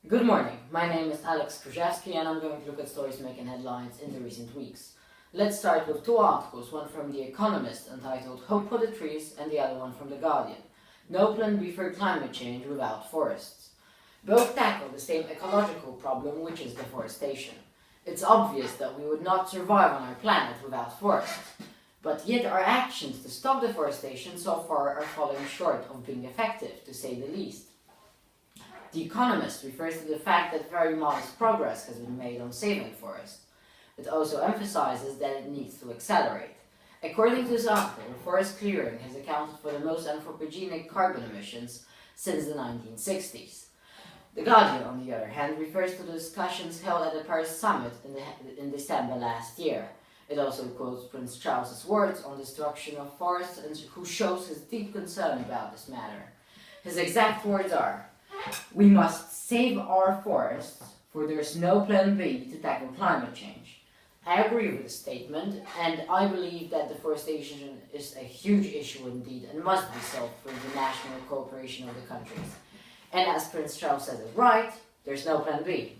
Good morning, my name is Aleksander Krużewski and I'm going to look at stories making headlines in the recent weeks. Let's start with two articles, one from The Economist entitled Hope for the Trees and the other one from The Guardian, No Plan B for Climate Change Without Forests. Both tackle the same ecological problem, which is deforestation. It's obvious that we would not survive on our planet without forests, but yet our actions to stop deforestation so far are falling short of being effective, to say the least. The Economist refers to the fact that very modest progress has been made on saving forests. It also emphasizes that it needs to accelerate. According to this article, forest clearing has accounted for the most anthropogenic carbon emissions since the 1960s. The Guardian, on the other hand, refers to the discussions held at the Paris Summit in December last year. It also quotes Prince Charles's words on destruction of forests and who shows his deep concern about this matter. His exact words are, "We must save our forests, for there is no plan B to tackle climate change." I agree with the statement, and I believe that deforestation is a huge issue indeed and must be solved through the national cooperation of the countries. And as Prince Charles says it right, there's no plan B.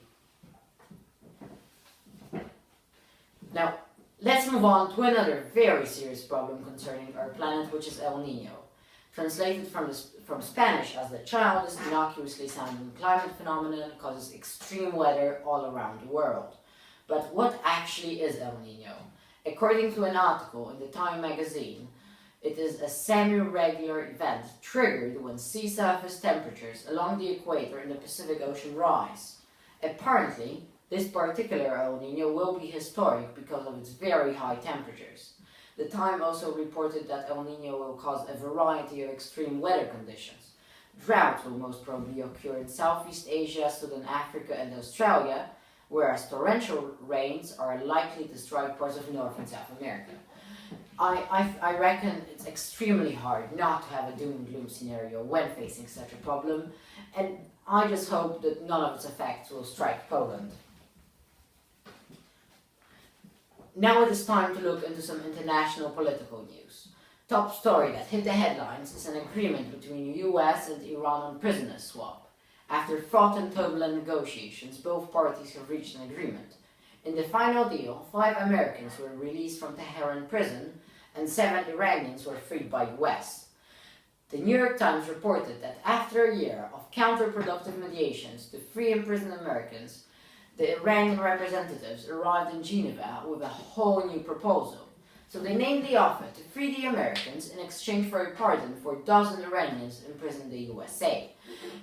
Now, let's move on to another very serious problem concerning our planet, which is El Niño. Translated from Spanish as the child, this innocuously sounding climate phenomenon causes extreme weather all around the world. But what actually is El Niño? According to an article in the Time magazine, it is a semi-regular event triggered when sea surface temperatures along the equator in the Pacific Ocean rise. Apparently, this particular El Niño will be historic because of its very high temperatures. The Time also reported that El Niño will cause a variety of extreme weather conditions. Drought will most probably occur in Southeast Asia, Southern Africa and Australia, whereas torrential rains are likely to strike parts of North and South America. I reckon it's extremely hard not to have a doom and gloom scenario when facing such a problem, and I just hope that none of its effects will strike Poland. Now it is time to look into some international political news. Top story that hit the headlines is an agreement between the US and Iran on prisoner swap. After fraught and turbulent negotiations, both parties have reached an agreement. In the final deal, 5 Americans were released from Tehran prison and 7 Iranians were freed by US. The New York Times reported that after a year of counterproductive mediations to free imprisoned Americans, the Iranian representatives arrived in Geneva with a whole new proposal. So they namely offered to free the Americans in exchange for a pardon for a dozen Iranians imprisoned in the USA.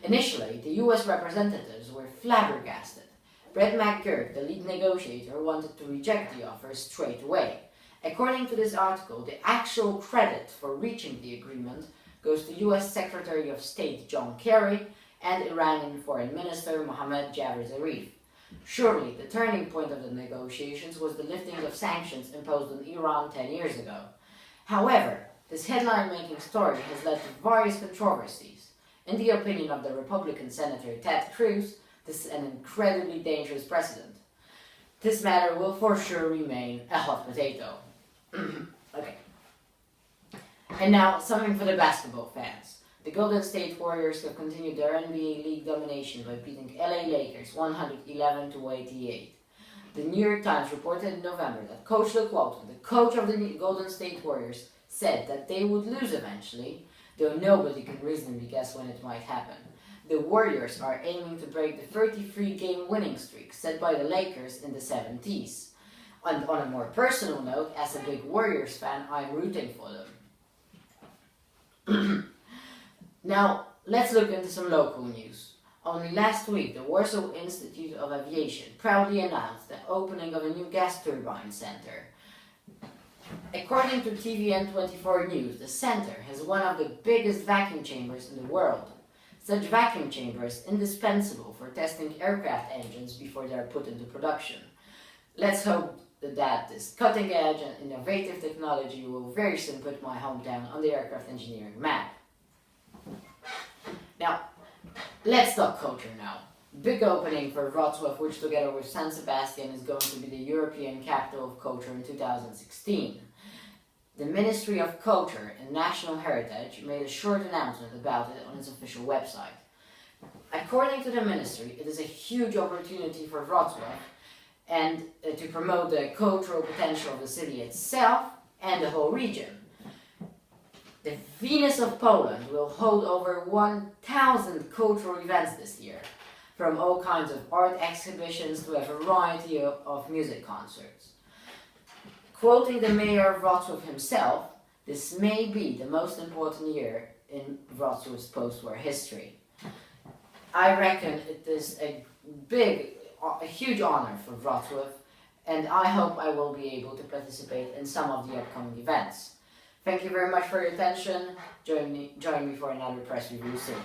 Initially, the US representatives were flabbergasted. Brett McGurk, the lead negotiator, wanted to reject the offer straight away. According to this article, the actual credit for reaching the agreement goes to US Secretary of State John Kerry and Iranian Foreign Minister Mohammad Javad Zarif. Surely, the turning point of the negotiations was the lifting of sanctions imposed on Iran 10 years ago. However, this headline-making story has led to various controversies. In the opinion of the Republican Senator Ted Cruz, this is an incredibly dangerous precedent. This matter will for sure remain a hot potato. Okay. And now, something for the basketball fans. The Golden State Warriors have continued their NBA League domination by beating LA Lakers 111-88. The New York Times reported in November that Coach Luke Walton, the coach of the Golden State Warriors, said that they would lose eventually, though nobody can reasonably guess when it might happen. The Warriors are aiming to break the 33-game winning streak set by the Lakers in the 70s. And on a more personal note, as a big Warriors fan, I'm rooting for them. Now, let's look into some local news. Only last week, the Warsaw Institute of Aviation proudly announced the opening of a new gas turbine center. According to TVN24 News, the center has one of the biggest vacuum chambers in the world. Such vacuum chamber is indispensable for testing aircraft engines before they are put into production. Let's hope that this cutting-edge and innovative technology will very soon put my hometown on the aircraft engineering map. Now, let's talk culture now. Big opening for Wrocław, which together with San Sebastian is going to be the European Capital of Culture in 2016. The Ministry of Culture and National Heritage made a short announcement about it on its official website. According to the ministry, it is a huge opportunity for Wrocław and to promote the cultural potential of the city itself and the whole region. The Venus of Poland will hold over 1,000 cultural events this year, from all kinds of art exhibitions to a variety of music concerts. Quoting the mayor of Wrocław himself, this may be the most important year in Wrocław's post-war history. I reckon it is a huge honor for Wrocław, and I hope I will be able to participate in some of the upcoming events. Thank you very much for your attention. Join me for another press review soon.